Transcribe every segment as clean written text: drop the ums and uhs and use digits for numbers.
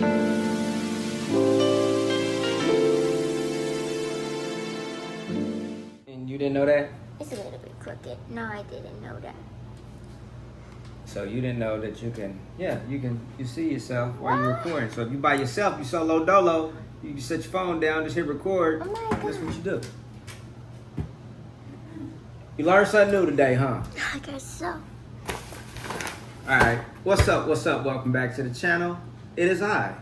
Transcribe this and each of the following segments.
And you didn't know that? It's a little bit crooked. No, I didn't know that. So you didn't know that you can, you see yourself while you're recording. So if you by yourself, you solo dolo, you can set your phone down, just hit record. Oh my God. That's what you do. You learned something new today, huh? I guess so. Alright, what's up, welcome back to the channel. It is I,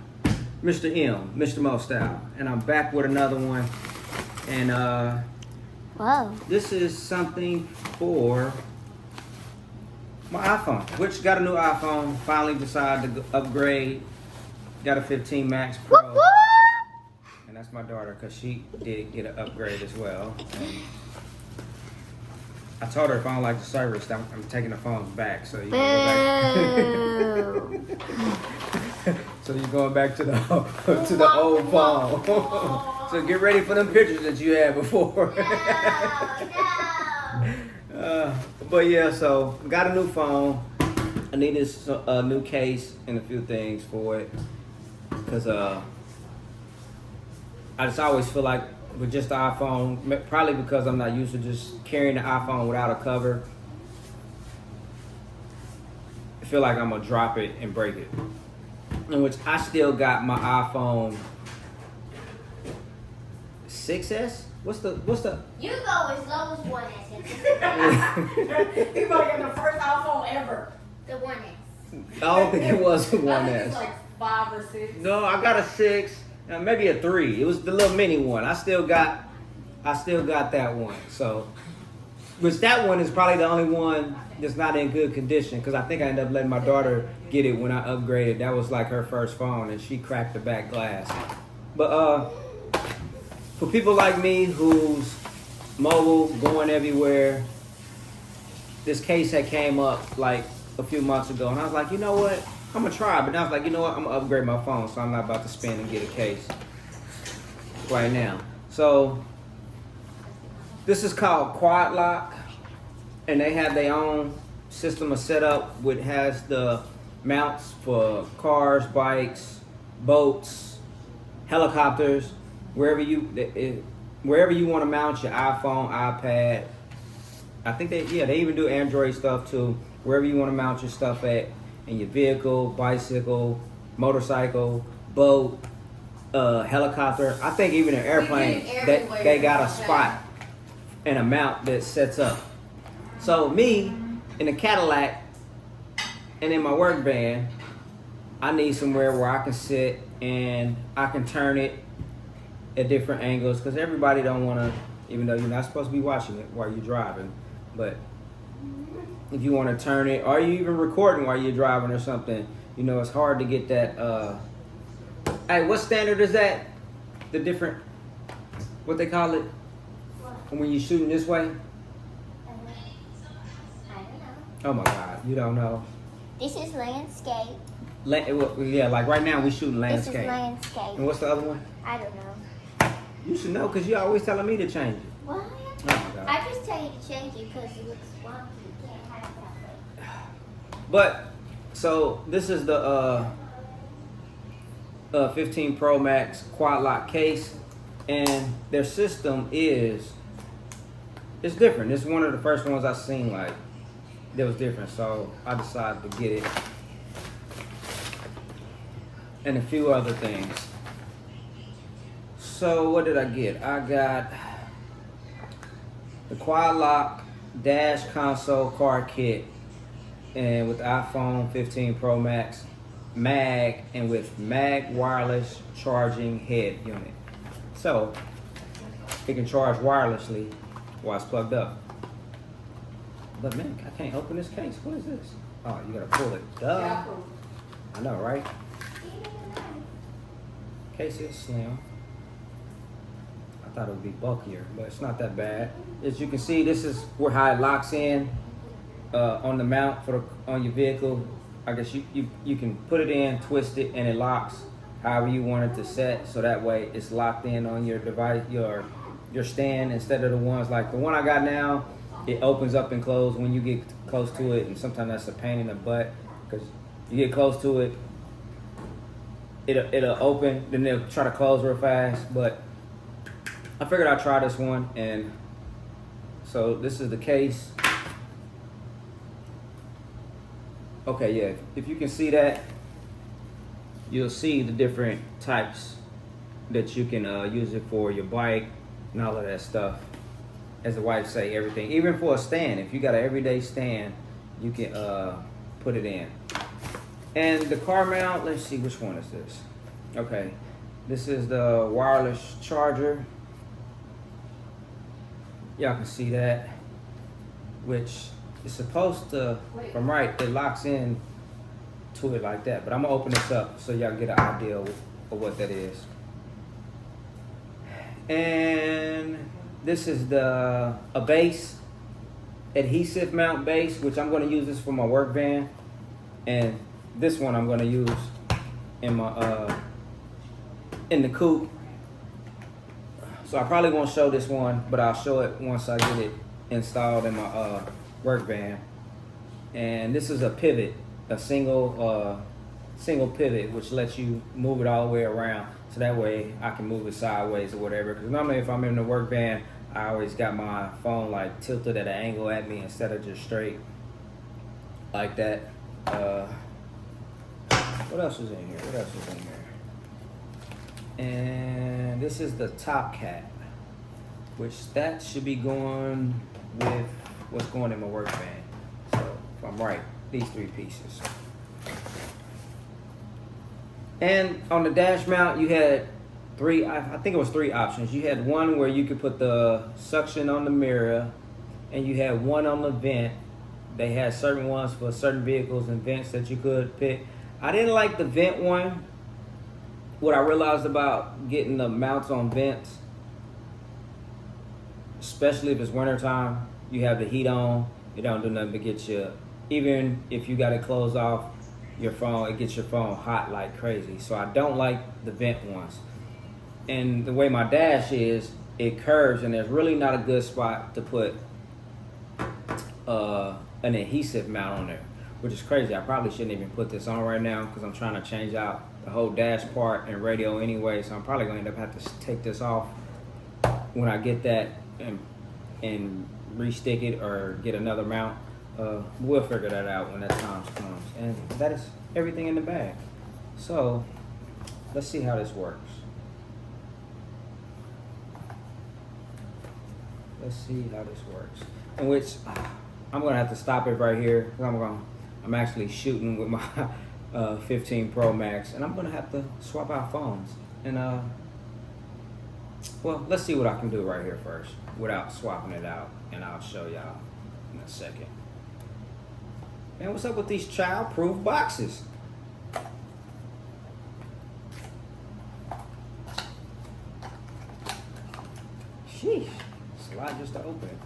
Mr. M, Mr. Mo Style, and I'm back with another one. And Whoa. this is something for my iPhone, which got a new iPhone, finally decided to upgrade, got a 15 Max Pro. Whoop, whoop. And that's my daughter, because she did get an upgrade as well. And I told her if I don't like the service, I'm taking the phones back. So you go back. So you're going back to the old phone. So get ready for them pictures that you had before. But yeah, so got a new phone. I needed a new case and a few things for it, because I just always feel like with just the iPhone, probably because I'm not used to just carrying the iPhone without a cover, I feel like I'm gonna drop it and break it. In which I still got my iPhone 6S. What's the? You go as low as 1S. He probably got the first iPhone ever. The 1S. I don't think it was a I think 1S. it's like 5 or 6. No, I got a 6, maybe a 3. It was the little mini one. I still got that one. So, which that one is probably the only one that's not in good condition, because I think I ended up letting my daughter get it when I upgraded. That was like her first phone, and she cracked the back glass. But for people like me who's mobile, going everywhere, this case had came up like a few months ago, and I was like, you know what? I'm gonna try, but then I was like, you know what? I'm gonna upgrade my phone, so I'm not about to spend and get a case right now. So this is called Quad Lock, and they have their own system of setup, which has the mounts for cars, bikes, boats, helicopters, wherever you want to mount your iPhone, iPad. I think they even do Android stuff too. Wherever you want to mount your stuff at, in your vehicle, bicycle, motorcycle, boat, helicopter. I think even an airplane, they got a spot and a mount that sets up. So me, in a Cadillac and in my work van, I need somewhere where I can sit and I can turn it at different angles, because everybody don't want to, even though you're not supposed to be watching it while you're driving, but if you want to turn it, or you even recording while you're driving or something, it's hard to get that. Hey, what standard is that? The different, what they call it? When you're shooting this way? I don't know. Oh my God, you don't know. This is landscape. Yeah, like right now we shooting landscape. This is landscape. And what's the other one? I don't know. You should know, because you're always telling me to change it. What? Oh my God. I just tell you to change it because it looks wonky. You can't have it that way. But so this is the 15 Pro Max Quad Lock case, and their system it's different. It's one of the first ones I've seen that was different, so I decided to get it, and a few other things. So what did I get? I got the Quad Lock dash console card kit, and with iPhone 15 Pro Max mag, and with mag wireless charging head unit. So it can charge wirelessly while it's plugged up. But man, I can't open this case. What is this? Oh, you gotta pull it. Duh. I know, right? Case is slim. I thought it would be bulkier, but it's not that bad. As you can see, this is how it locks in on the mount on your vehicle. I guess you can put it in, twist it, and it locks however you want it to set. So that way it's locked in on your device, your stand, instead of the ones like the one I got now. It opens up and closes when you get close to it, and sometimes that's a pain in the butt because you get close to it it'll open, then they'll try to close real fast. But I figured I'd try this one, and so this is the case. Okay, yeah, if you can see that, you'll see the different types that you can use it for your bike and all of that stuff. As the wife say, everything, even for a stand. If you got an everyday stand, you can put it in. And the car mount, let's see, which one is this? Okay, this is the wireless charger. Y'all can see that, which is supposed to, from right, it locks in to it like that. But I'm gonna open this up so y'all get an idea of what that is. And this is a base, adhesive mount base, which I'm gonna use this for my work van. And this one I'm gonna use in my in the coupe. So I probably won't show this one, but I'll show it once I get it installed in my work van. And this is a pivot, a single pivot, which lets you move it all the way around. So that way I can move it sideways or whatever. Because normally if I'm in the work van, I always got my phone like tilted at an angle at me instead of just straight like that. What else is in here? What else is in here? And this is the top cap, which that should be going with what's going in my work van. So if I'm right, these three pieces. And on the dash mount, you had I think it was three options. You had one where you could put the suction on the mirror, and you had one on the vent. They had certain ones for certain vehicles and vents that you could pick. I didn't like the vent one. What I realized about getting the mounts on vents, especially if it's wintertime, you have the heat on, it don't do nothing but get you, even if you got it closed off your phone, it gets your phone hot like crazy. So I don't like the vent ones. And the way my dash is, it curves, and there's really not a good spot to put an adhesive mount on there, which is crazy. I probably shouldn't even put this on right now because I'm trying to change out the whole dash part and radio anyway, so I'm probably going to end up having to take this off when I get that and re-stick it or get another mount. We'll figure that out when that time comes. And that is everything in the bag. So let's see how this works. Let's see how this works. In which I'm gonna have to stop it right here. I'm actually shooting with my 15 Pro Max, and I'm gonna have to swap out phones. And well, let's see what I can do right here first without swapping it out, and I'll show y'all in a second. Man, what's up with these child-proof boxes? Sheesh, it's a lot just to open it.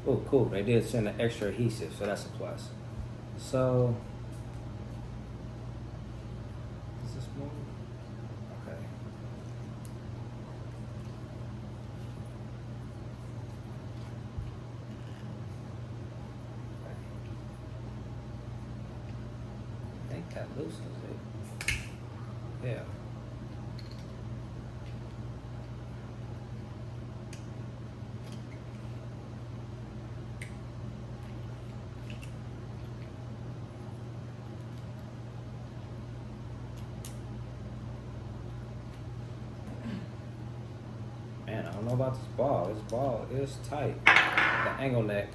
Oh, cool. They did send an extra adhesive, so that's a plus. So, is this more? Okay. I think that loosens it. Yeah. Man, I don't know about this ball. This ball is tight. The angle neck.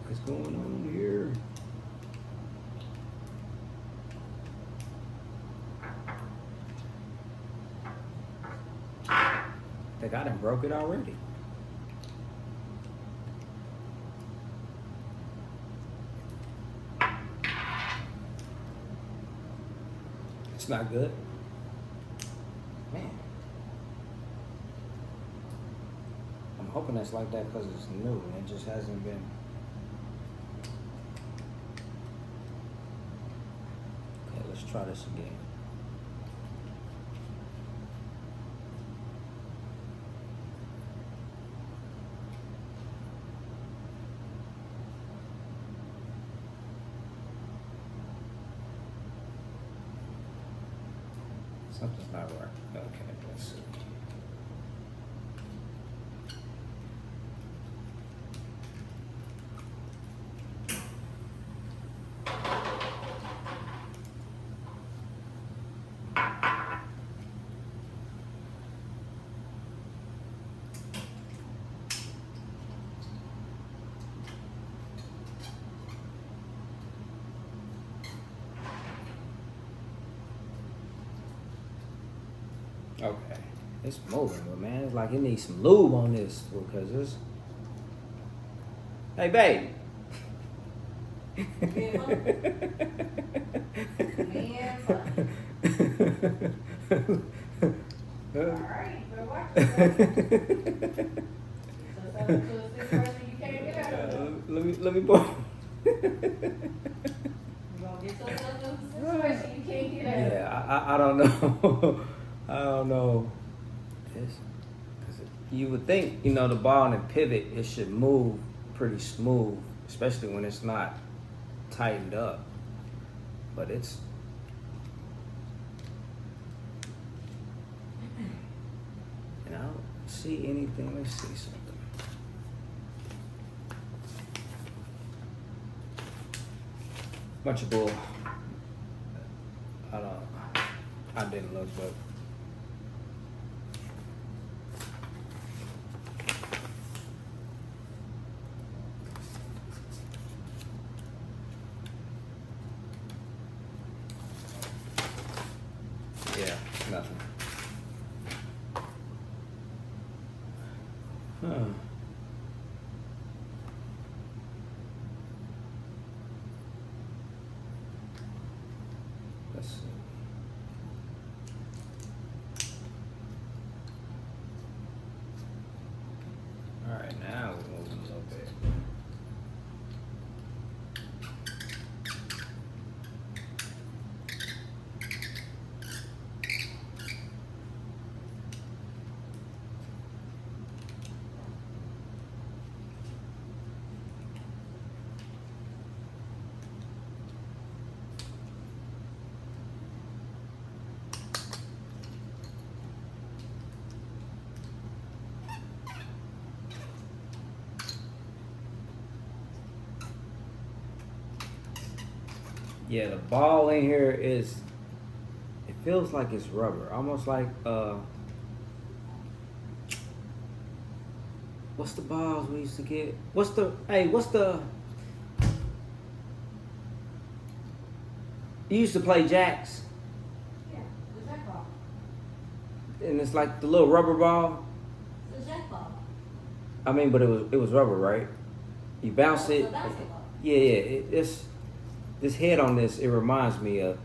What's going on here? I think I done broke it already. It's not good. Man. I'm hoping that's like that because it's new and it just hasn't been. Okay, let's try this again. Something's not right. Okay, let's see. Okay, it's moving, but man, it's like it needs some lube on this because it's. Hey, babe. Alright, better watch yourself. So to a situation you can't get out of. Let me borrow. You're gonna get yourself in a situation you can't get out of. Yeah, I don't know. I don't know. Cause you would think, you know, the ball and the pivot, it should move pretty smooth, especially when it's not tightened up. But it's. And I don't see anything. Let's see something. Bunch of bull. I didn't look, but. Yeah, nothing. Huh. Let's see. All right, now we're moving a little bit. Yeah, the ball in here is, it feels like it's rubber. Almost like, what's the balls we used to get? What's the, you used to play jacks, Yeah, the jack ball. and it's like the little rubber ball. The jack ball. I mean, but it was rubber, right? You bounce it. The basketball. Yeah. This head on this, it reminds me of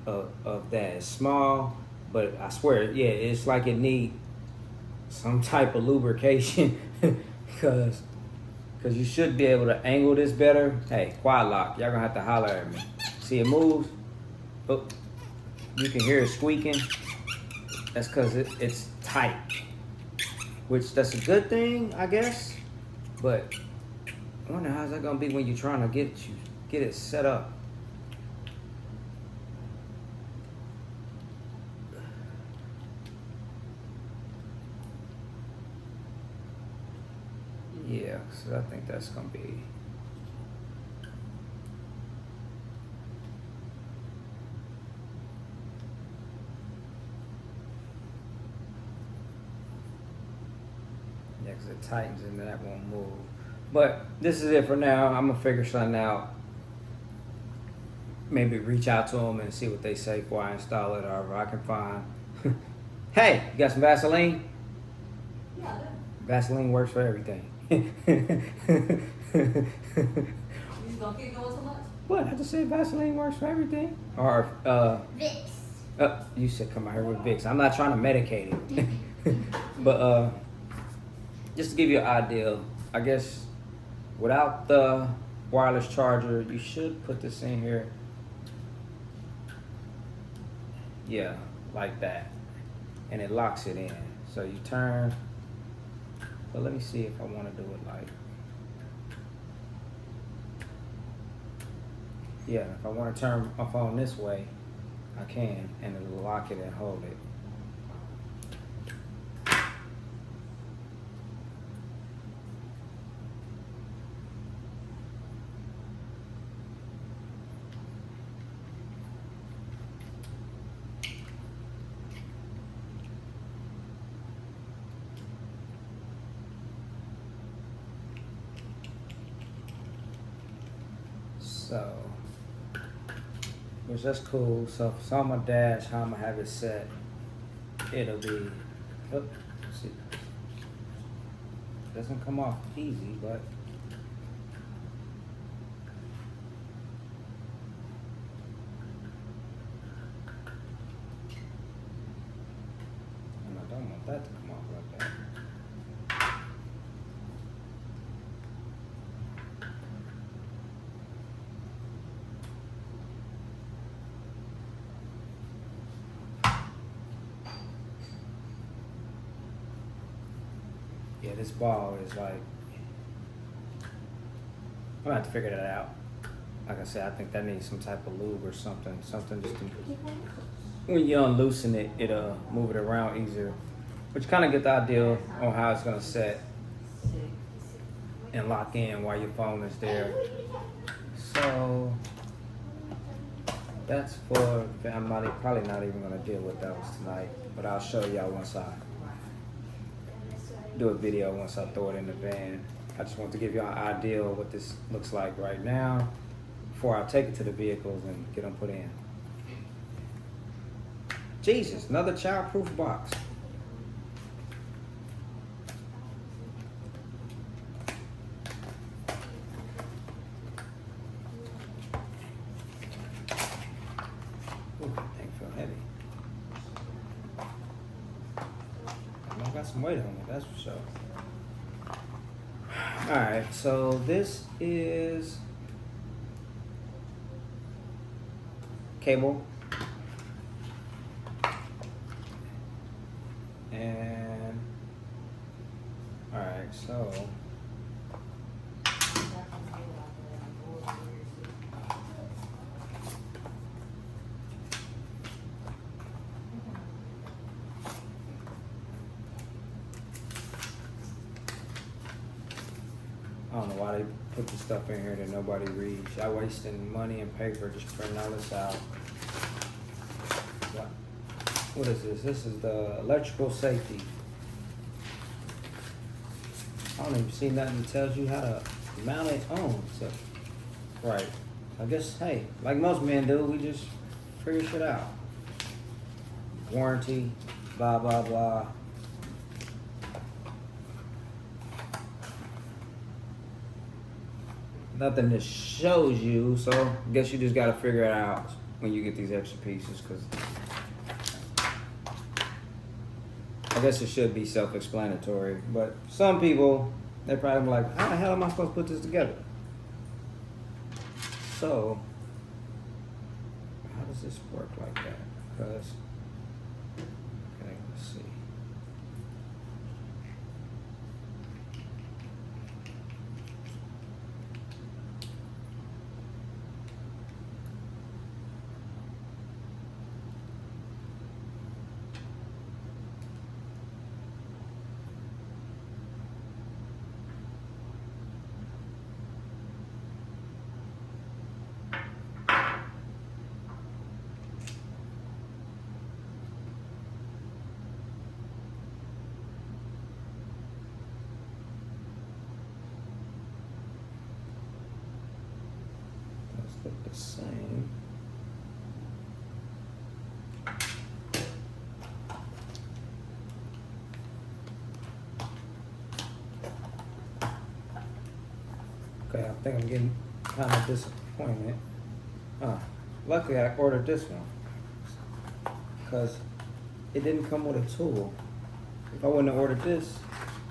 that. It's small, but I swear, yeah, it's like it need some type of lubrication because you should be able to angle this better. Hey, quad lock, y'all gonna have to holler at me. See, it moves. Oh, you can hear it squeaking. That's because it's tight, which that's a good thing, I guess. But I wonder how's that gonna be when you're trying to get it set up. Yeah, so I think that's gonna be. Yeah, because it tightens and that won't move. But this is it for now. I'm gonna figure something out. Maybe reach out to them and see what they say before I install it, or if I can find. Hey, you got some Vaseline? Yeah, that. Vaseline works for everything. You just gonna keep doing too much? What? I just said Vaseline works for everything. Or Vicks. you said come out here with Vicks. I'm not trying to medicate it. But just to give you an idea, I guess without the wireless charger, you should put this in here. Yeah, like that. And it locks it in. So you turn. But let me see if I want to do it like. Yeah, if I want to turn my phone this way, I can, and it'll lock it and hold it. So, which that's cool. So if it's on my dash, how I'm gonna have it set, it'll be, let's see, doesn't come off easy, but and I don't want that to come off like that. Yeah, this ball is like, I'm gonna have to figure that out. Like I said, I think that needs some type of lube or something. Something just to, when you unloosen it, it'll move it around easier. But you kind of get the idea on how it's gonna set and lock in while your phone is there. So that's for, I'm probably not even gonna deal with those tonight, but I'll show y'all once I do a video once I throw it in the van. I just want to give you an idea of what this looks like right now before I take it to the vehicles and get them put in. Jesus, another childproof box. Ooh, that thing feel heavy. I got some weight on it, that's for sure. Alright, so this is cable. And alright, so I don't know why they put the stuff in here that nobody reads. Y'all wasting money and paper just printing all this out. What is this? This is the electrical safety. I don't even see nothing that tells you how to mount it on. So, right. I guess, hey, like most men do, we just figure shit out. Warranty, blah, blah, blah. Nothing that shows you, so I guess you just gotta figure it out when you get these extra pieces, because I guess it should be self-explanatory, but some people, they're probably like, how the hell am I supposed to put this together? So, how does this work like that? Because, okay, let's see. Look the same. Okay, I think I'm getting kind of disappointed. Luckily I ordered this one because it didn't come with a tool. If I wouldn't have ordered this,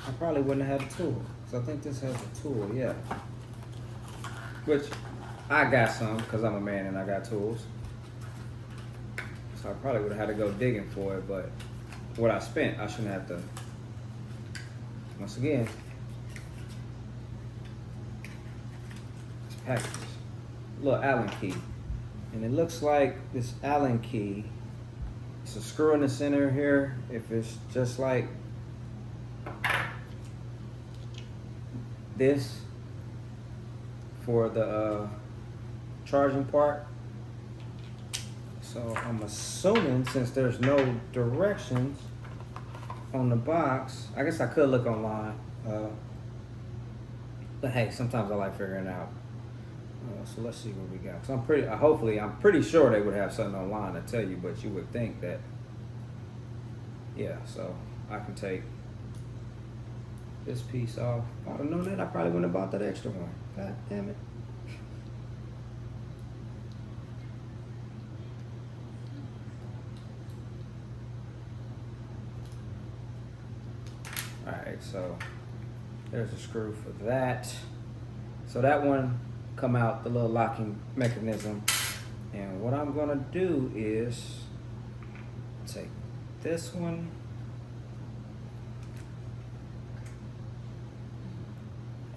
I probably wouldn't have had a tool. So I think this has a tool, yeah. Which I got some because I'm a man and I got tools. So I probably would have had to go digging for it, but what I spent, I shouldn't have to. Once again, it's packages. Little Allen key. And it looks like this Allen key, it's a screw in the center here. If it's just like this for the charging part. So I'm assuming since there's no directions on the box, I guess I could look online. But hey, sometimes I like figuring out So let's see what we got. 'Cause I'm pretty sure they would have something online to tell you, but you would think that. Yeah, so I can take this piece off. If I'd have known that, I probably wouldn't have bought that extra one. God damn it. Alright, so there's a screw for that. So that one come out, the little locking mechanism. And what I'm gonna do is take this one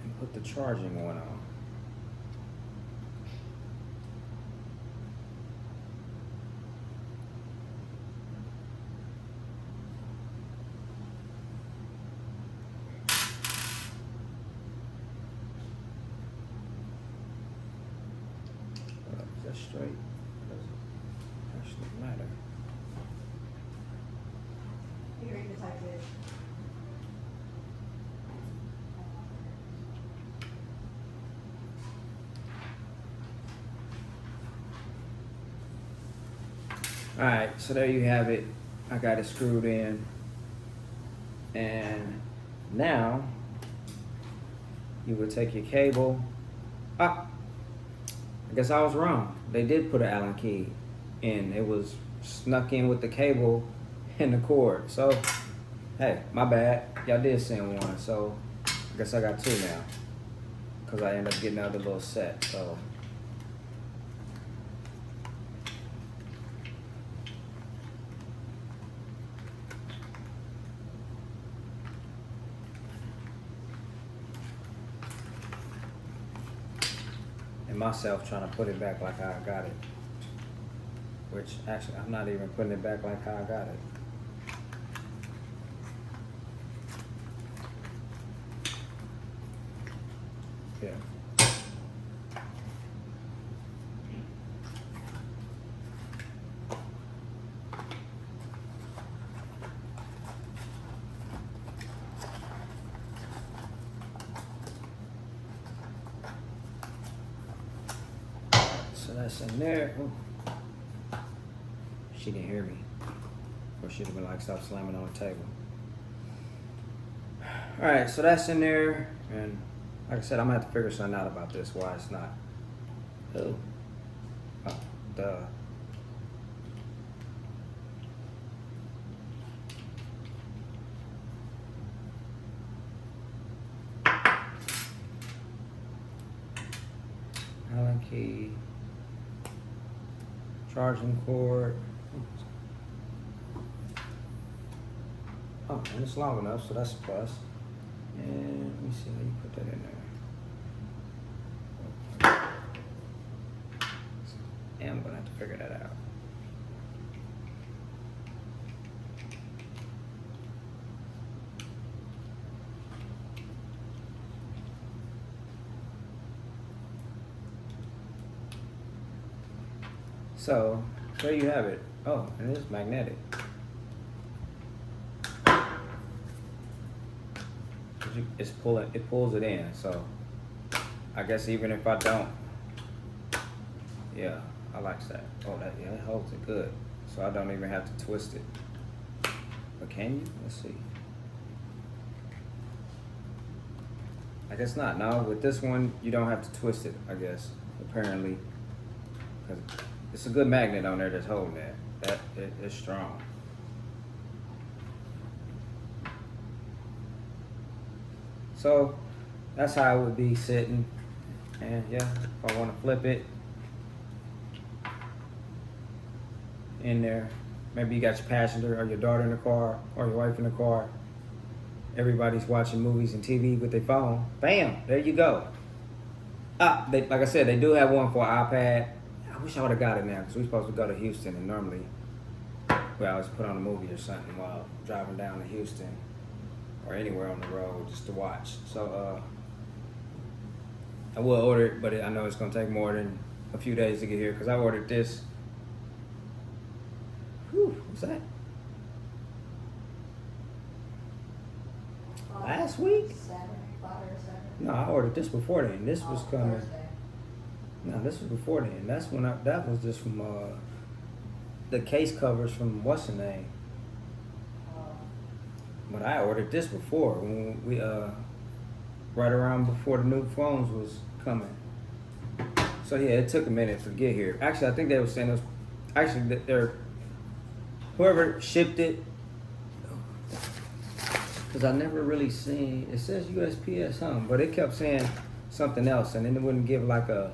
and put the charging one on. Is that straight? Does it actually matter? Here, you can type it. Alright, so there you have it. I got it screwed in. And now you would take your cable. I guess I was wrong. They did put an Allen key in. It was snuck in with the cable and the cord. So, hey, my bad. Y'all did send one. So, I guess I got two now. Because I ended up getting out the little set. So, and myself trying to put it back like how I got it. Which, actually, I'm not even putting it back like how I got it. Yeah. So that's in there. Ooh. She didn't hear me. Or she'd have been like, stop slamming on the table. Alright, so that's in there. And like I said, I'm gonna have to figure something out about this, why it's not. Oh. Oh, duh. Allen key. Charging cord. Oh, and it's long enough, so that's a plus. And let me see how you put that in there. Yeah, I'm gonna have to figure that out. So, there you have it. Oh, and it's magnetic. It pulls it in, so I guess even if I don't, yeah, I like that. Oh, it holds it good, so I don't even have to twist it. But can you? Let's see. I guess not. No, with this one you don't have to twist it. I guess apparently, because it's a good magnet on there that's holding that. It's strong. So that's how it would be sitting. And yeah, if I want to flip it in there, maybe you got your passenger or your daughter in the car or your wife in the car. Everybody's watching movies and TV with their phone. Bam, there you go. Like I said, they do have one for iPad. I wish I would have got it now because we're supposed to go to Houston, and normally we always put on a movie or something while driving down to Houston or anywhere on the road just to watch. So I will order it, but I know it's gonna take more than a few days to get here because I ordered this. Whew, what's that? Last week? Saturday, Friday or Saturday. No, I ordered this before then. This was coming. Thursday. No, this was before then. That's when that was just from the case covers from what's the name. But I ordered this before when we right around before the new phones was coming. So yeah, it took a minute to get here. Actually, I think they were saying it was actually they're whoever shipped it, because I never really seen it says USPS something, but it kept saying something else, and then it wouldn't give like a.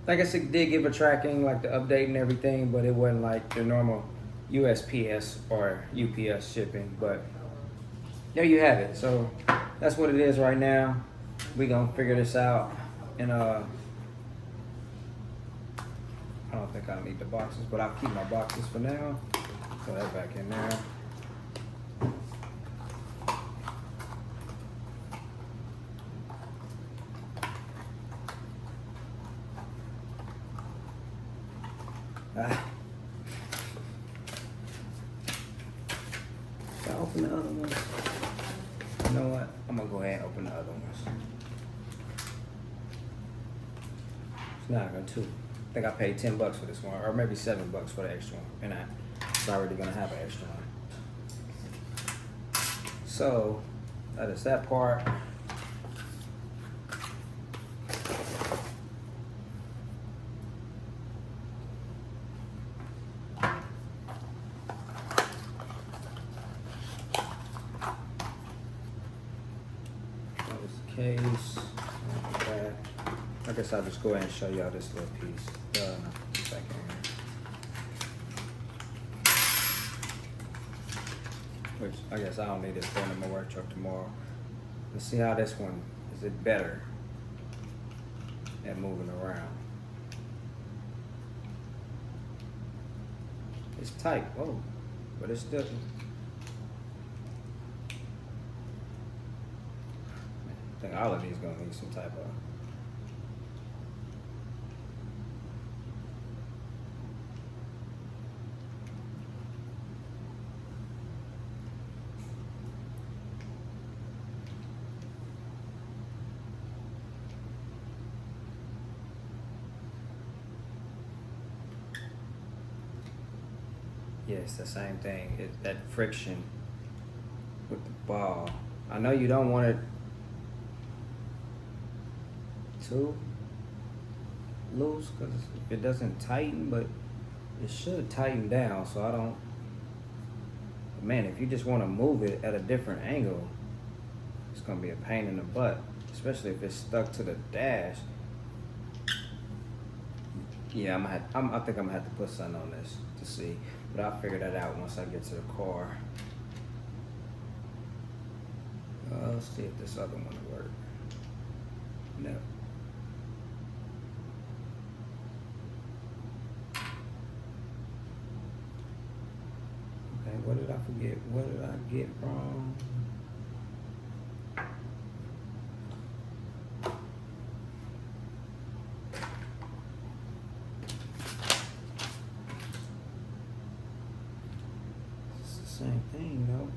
I guess it did give a tracking, like the update and everything, but it wasn't like the normal USPS or UPS shipping. But there you have it. So that's what it is right now. We gonna figure this out, and I don't think I'll need the boxes, but I'll keep my boxes for now. Put that back in there. Ah. Should I open the other ones? You know what? I'm gonna go ahead and open the other ones. It's not gonna too. I think I paid $10 for this one, or maybe $7 for the extra one, and I'm already gonna have an extra one. So that is that part. That was the case. Okay. I guess I'll just go ahead and show y'all this little piece. Second here. Which I guess I don't need this going in my work truck tomorrow. Let's see how this one is it better at moving around. It's tight, whoa, but it's still. I think all of these gonna need some type of. Yeah, it's the same thing. It's that friction with the ball. I know you don't want it too loose because it doesn't tighten, but it should tighten down. So I don't. Man, if you just want to move it at a different angle, it's gonna be a pain in the butt, especially if it's stuck to the dash. Yeah, I think I'm gonna have to put something on this to see, but I'll figure that out once I get to the car. Let's see if this other one will work. No. Okay, what did I forget? What did I get wrong? It's the same thing, though.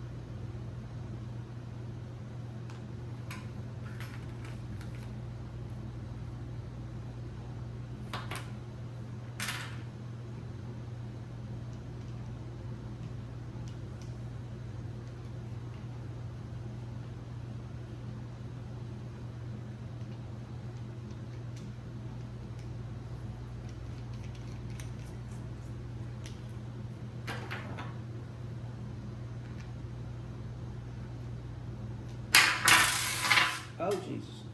Oh, Jesus.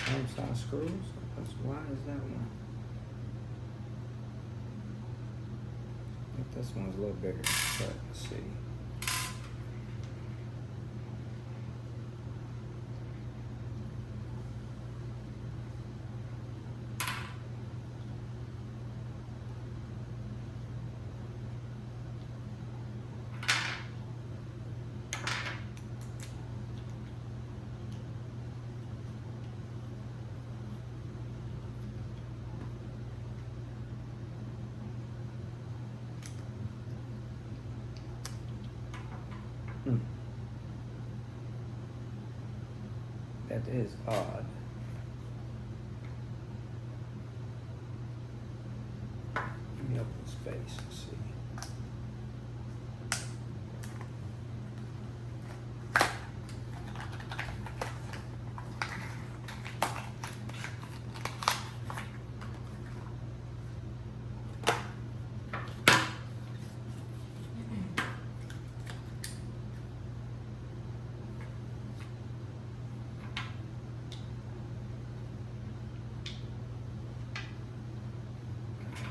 Same size screws? Why is that one? I think this one's a little bigger, but let's see. Hmm. That is odd. Let me open space and see.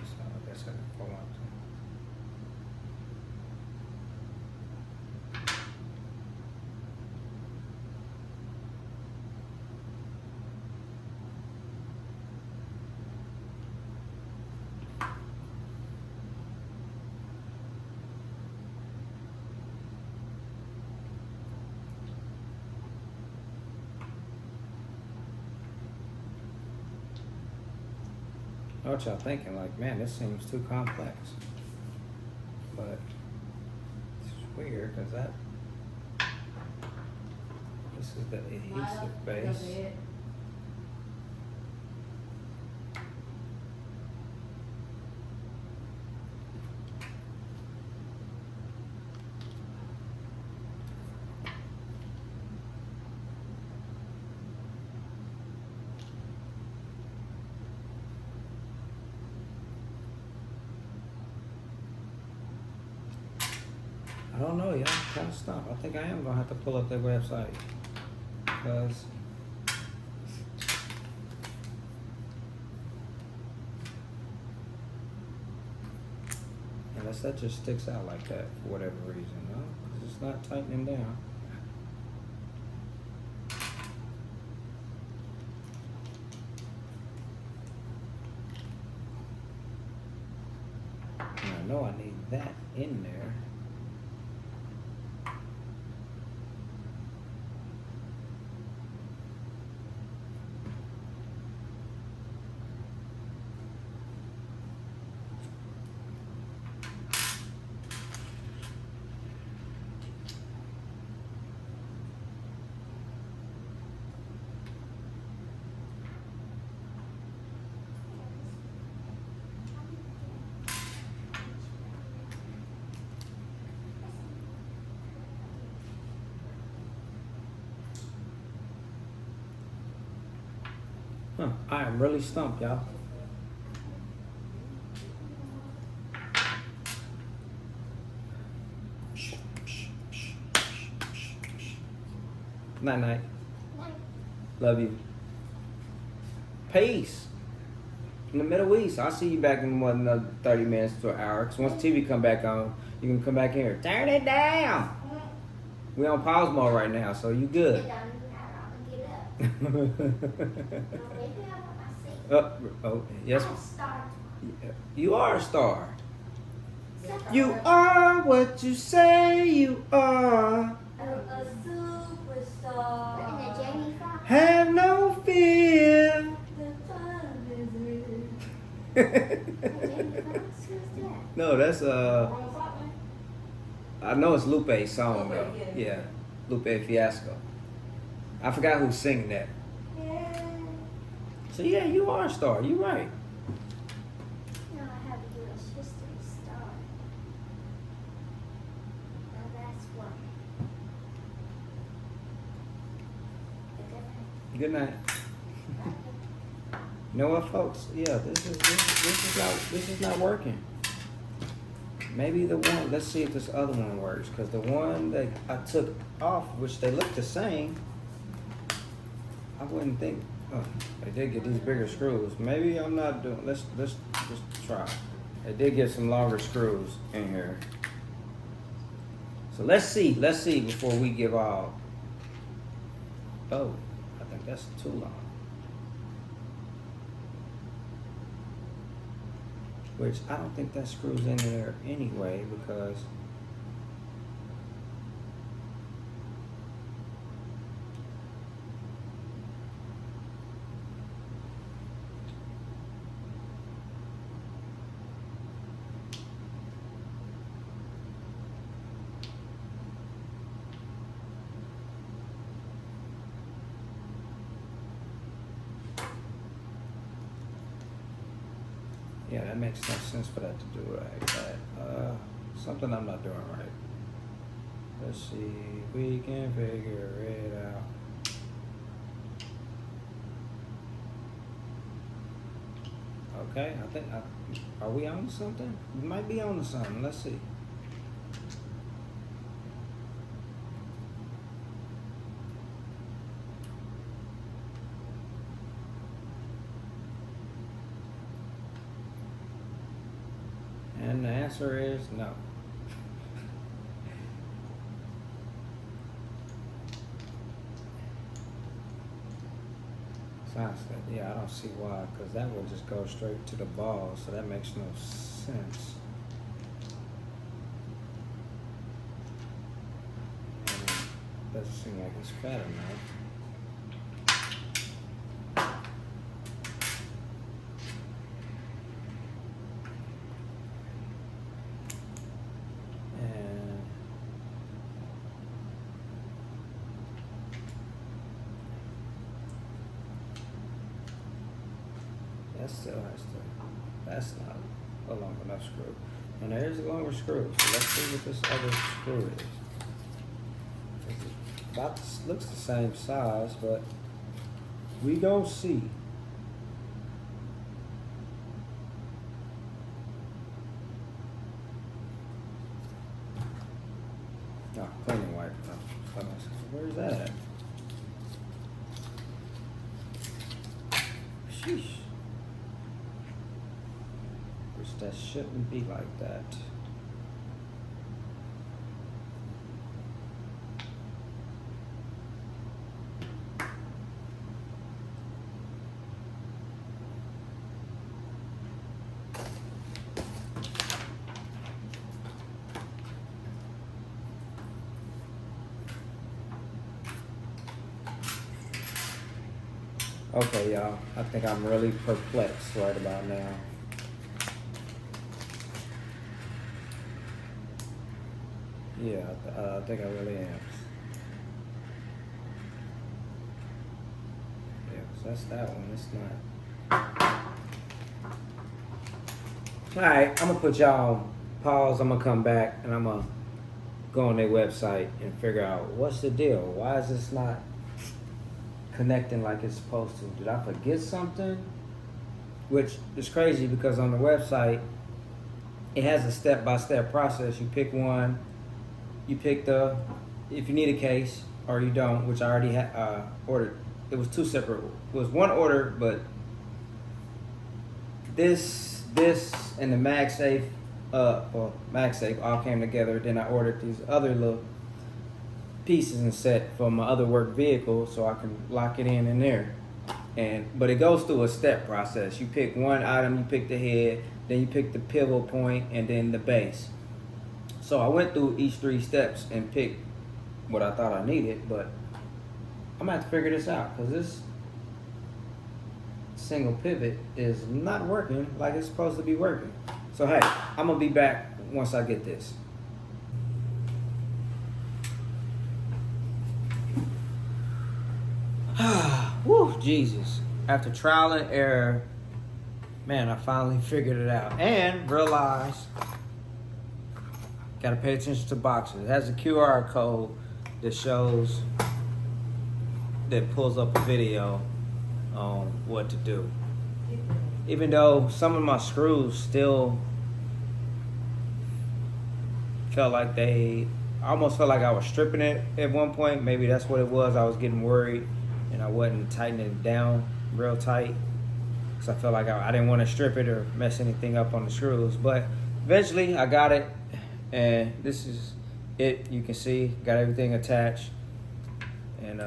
So I guess I can pull out some. I know what y'all thinking, like, man, this seems too complex. But it's weird because this is the adhesive base. I don't know, y'all. Kind of stumped. I think I am gonna have to pull up their website because unless that just sticks out like that for whatever reason, no, 'cause it's not tightening down. And I know I need that in there. Huh, I am really stumped, y'all. Night night. Love you. Peace. In the Middle East. I'll see you back in more than another 30 minutes to an hour. Because once TV come back on, you can come back in here. Turn it down. We on pause mode right now, so you good. Oh, yes. You are a star. You are what you say you are. A superstar. Have no fear. The time is real. No, that's Wrong song, I know it's Lupe's song though. Lupe, Yeah, Lupe Fiasco. I forgot who's singing that. yeah. So yeah, you are a star. You're right. No, I have a U.S. history star. Now that's one. Good night. You know what, folks? Yeah, this is not working. Maybe the one. Let's see if this other one works. Cause the one that I took off, which they look the same, I wouldn't think. Oh, they did get these bigger screws. Maybe I'm not doing. Let's just try. They did get some longer screws in here. So let's see before we give all. Oh, I think that's too long. Which I don't think that screws in there anyway because Yeah, that makes no sense for that to do like that. Something I'm not doing right. Let's see. We can figure it out. Okay, I think. Are we on to something? We might be on to something. Let's see. And the answer is no. Sounds good. Yeah, I don't see why, because that would just go straight to the ball, so that makes no sense. And it doesn't seem like it's fat enough. That still has to, that's not a long enough screw. And there's a longer screw, so let's see what this other screw is. It's about, looks the same size, but we don't see. Oh, cleaning wipe. Oh, where's that at? Sheesh. That shouldn't be like that. Okay, y'all. I think I'm really perplexed right about now. Yeah, I think I really am. Yeah, 'cause that's that one. It's not. Alright, I'm gonna put y'all on pause. I'm gonna come back and I'm gonna go on their website and figure out what's the deal. Why is this not connecting like it's supposed to? Did I forget something? Which is crazy because on the website it has a step-by-step process. You pick one. You pick the, if you need a case or you don't, which I already had ordered. It was two separate, it was one order, but this and the MagSafe, MagSafe all came together. Then I ordered these other little pieces and set for my other work vehicle so I can lock it in there. But it goes through a step process. You pick one item, you pick the head, then you pick the pivot point, and then the base. So I went through each 3 steps and picked what I thought I needed, but I'm gonna have to figure this out because this single pivot is not working like it's supposed to be working. So hey, I'm gonna be back once I get this. Woo, Jesus. After trial and error, man, I finally figured it out and realized gotta pay attention to boxes. It has a QR code that shows, that pulls up a video on what to do. Even though some of my screws still felt like I almost felt like I was stripping it at one point. Maybe that's what it was. I was getting worried and I wasn't tightening it down real tight because I felt like I didn't want to strip it or mess anything up on the screws. But eventually I got it. And this is it. You can see, got everything attached. And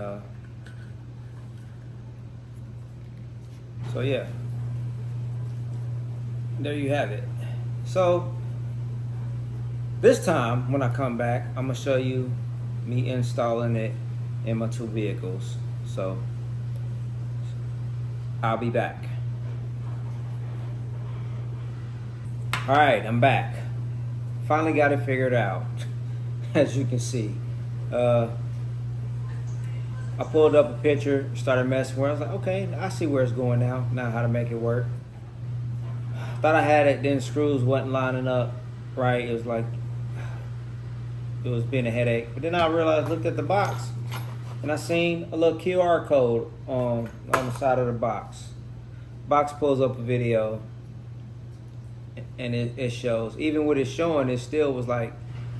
so yeah, there you have it. So this time when I come back, I'm gonna show you me installing it in my 2 vehicles. So I'll be back. All right, I'm back. Finally got it figured out, as you can see. I pulled up a picture, started messing with it. I was like, okay, I see where it's going now how to make it work. thought I had it, then screws wasn't lining up right. It was like, it was being a headache. But then I realized, looked at the box, and I seen a little QR code on the side of the box. Box pulls up a video, and it shows. Even with it showing, it still was like,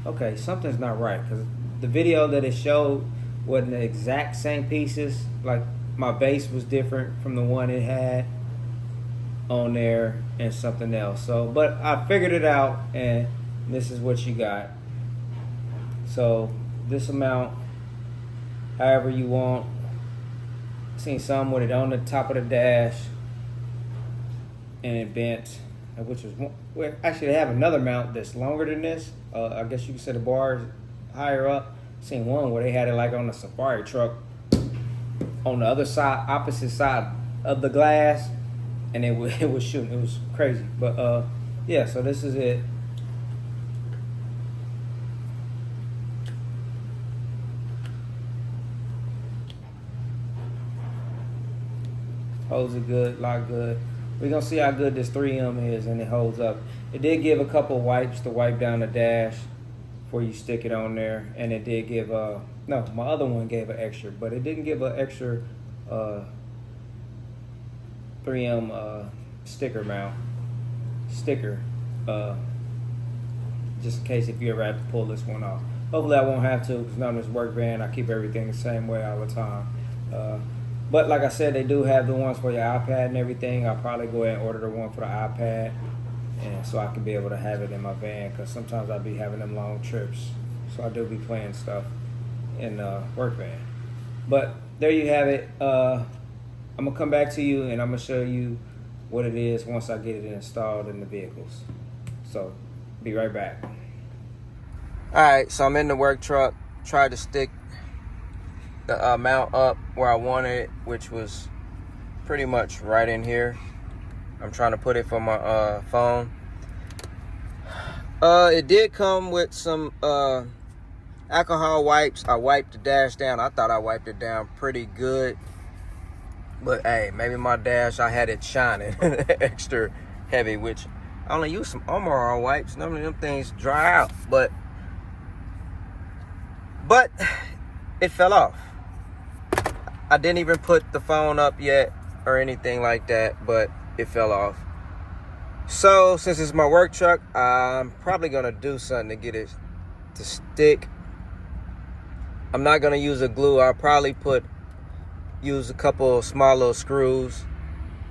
okay, something's not right. Because the video that it showed wasn't the exact same pieces. Like, my base was different from the one it had on there and something else. So, but I figured it out, and this is what you got. So, this amount, however you want. Seen some with it on the top of the dash, and it bent, which was well, actually they have another mount that's longer than this. I guess you could say the bar is higher up. Seen one where they had it like on the safari truck on the other side, opposite side of the glass, and it was shooting. It was crazy. But yeah, so this is it. Holds it good, lock good. We're gonna see how good this 3M is, and it holds up. It did give a couple wipes to wipe down the dash before you stick it on there, and it did give no, my other one gave an extra, but it didn't give an extra 3M sticker, just in case if you ever have to pull this one off. Hopefully I won't have to, because none of this work van, I keep everything the same way all the time. But like I said, they do have the ones for your iPad and everything. I'll probably go ahead and order the one for the iPad, and so I can be able to have it in my van, because sometimes I'll be having them long trips. So I do be playing stuff in the work van. But there you have it. I'm going to come back to you, and I'm going to show you what it is once I get it installed in the vehicles. So be right back. All right, so I'm in the work truck. Tried to stick the mount up where I wanted it, which was pretty much right in here. I'm trying to put it for my phone. It did come with some alcohol wipes. I wiped the dash down. I thought I wiped it down pretty good, but hey, maybe my dash, I had it shining extra heavy, which I only use some Armor All wipes. Normally them things dry out, but it fell off. I didn't even put the phone up yet or anything like that, but it fell off. So since it's my work truck, I'm probably gonna do something to get it to stick. I'm not gonna use a glue. I'll probably use a couple of small little screws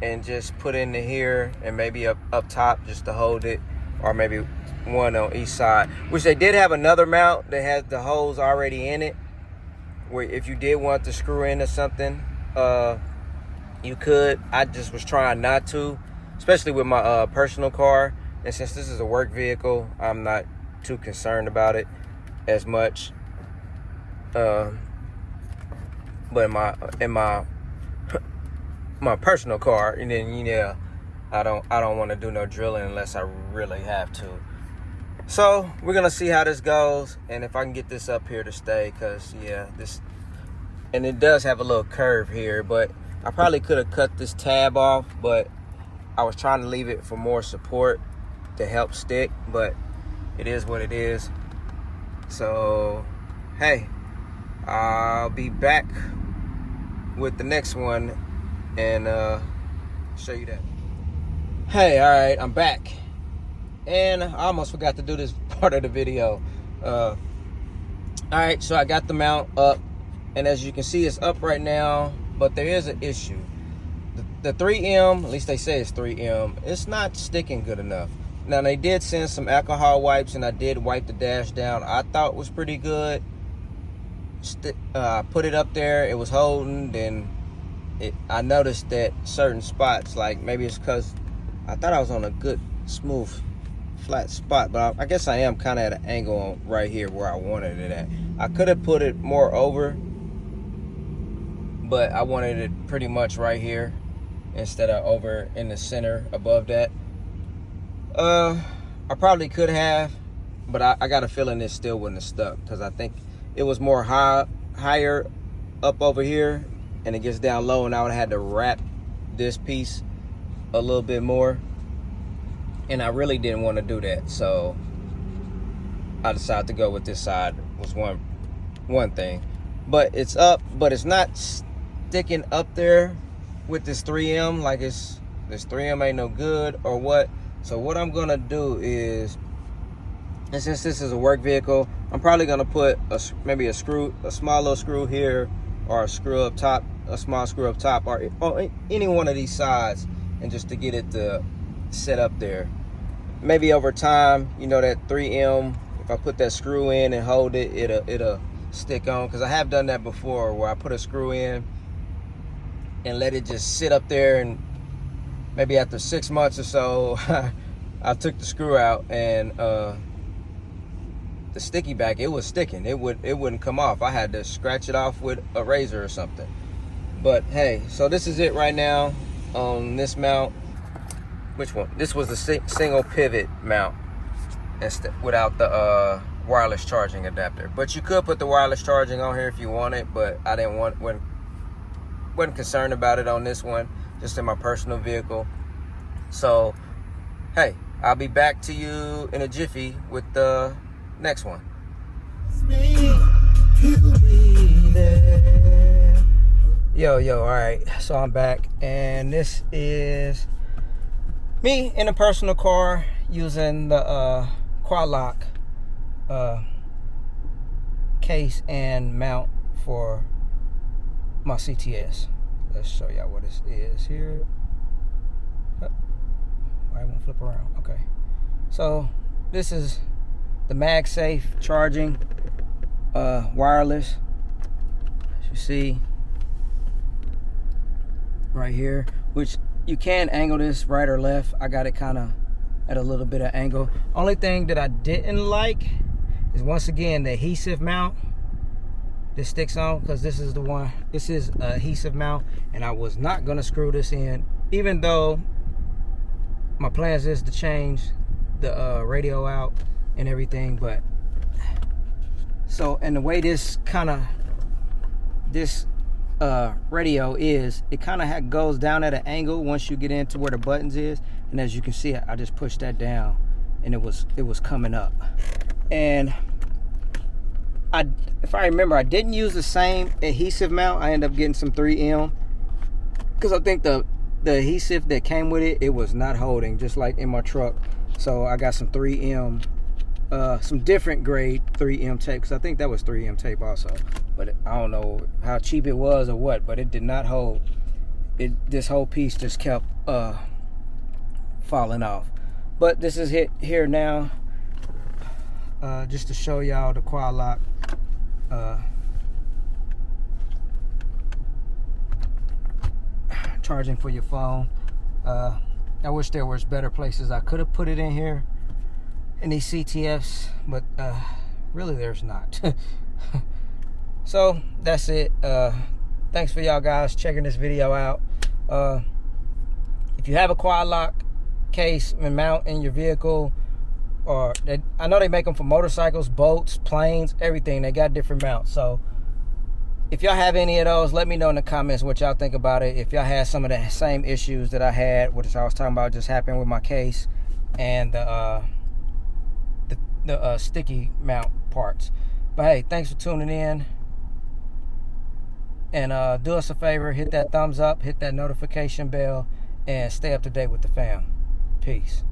and just put into here, and maybe up top just to hold it, or maybe one on each side. Which they did have another mount that has the holes already in it, where if you did want to screw into something, you could. I just was trying not to, especially with my personal car. And since this is a work vehicle, I'm not too concerned about it as much. But in my my personal car, and then yeah, I don't want to do no drilling unless I really have to. So we're gonna see how this goes, and if I can get this up here to stay, because yeah, this, and it does have a little curve here, but I probably could have cut this tab off, but I was trying to leave it for more support to help stick, but it is what it is. So hey, I'll be back with the next one and show you that. Hey, all right, I'm back. And I almost forgot to do this part of the video. All right, so I got the mount up, and as you can see, it's up right now, but there is an issue. The 3M, at least they say it's 3M, it's not sticking good enough. Now, they did send some alcohol wipes, and I did wipe the dash down. I thought it was pretty good. Put it up there, it was holding, then I noticed that certain spots, like maybe it's because I thought I was on a good, smooth, flat spot, but I guess I am kind of at an angle right here where I wanted it at. I could have put it more over, but I wanted it pretty much right here instead of over in the center above that. I probably could have, but I got a feeling it still wouldn't have stuck, because I think it was more higher up over here, and it gets down low, and I would have had to wrap this piece a little bit more. and I really didn't want to do that, so I decided to go with this side. Was one thing, but it's up, but it's not sticking up there with this 3M like this 3M ain't no good or what. So what I'm gonna do is, and since this is a work vehicle, I'm probably gonna put maybe a small little screw here, or a screw up top, a small screw up top, or any one of these sides, and just to get it to set up there. Maybe over time, you know, that 3M, if I put that screw in and hold it, it'll stick on. Because I have done that before, where I put a screw in and let it just sit up there, and maybe after 6 months or so, I took the screw out, and the sticky back, it was sticking. It wouldn't come off. I had to scratch it off with a razor or something. But hey, so this is it right now on this mount. Which one? This was the single pivot mount without the wireless charging adapter. But you could put the wireless charging on here if you want it, but I wasn't concerned about it on this one, just in my personal vehicle. So hey, I'll be back to you in a jiffy with the next one. Yo, all right, so I'm back, and this is me in a personal car using the quad lock case and mount for my CTS. Let's show y'all what this is here. I won't flip around. Okay, so this is the MagSafe charging wireless, as you see right here, which you can angle this right or left. I got it kind of at a little bit of angle. Only thing that I didn't like is, once again, the adhesive mount. This sticks on, because this is the one. This is a adhesive mount, and I was not gonna screw this in, even though my plans is to change the radio out and everything. But so, and the way this radio is, it kind of goes down at an angle once you get into where the buttons is, and as you can see, I just pushed that down, and it was coming up. And if I remember, I didn't use the same adhesive mount. I ended up getting some 3M, because I think the adhesive that came with it was not holding, just like in my truck. So I got some 3M, some different grade 3M tape, because I think that was 3M tape also, but I don't know how cheap it was or what, but it did not hold. This whole piece just kept falling off. But this is it here now, just to show y'all the quad lock charging for your phone. I wish there was better places I could have put it in here in these CTFs, but really there's not. So that's it. Thanks for y'all guys checking this video out. If you have a quad lock case and mount in your vehicle, or I know they make them for motorcycles, boats, planes, everything. They got different mounts. So if y'all have any of those, let me know in the comments what y'all think about it. If y'all had some of the same issues that I had, which I was talking about just happened with my case, and the sticky mount parts. But hey, thanks for tuning in, and do us a favor, hit that thumbs up, hit that notification bell, and stay up to date with the fam. Peace.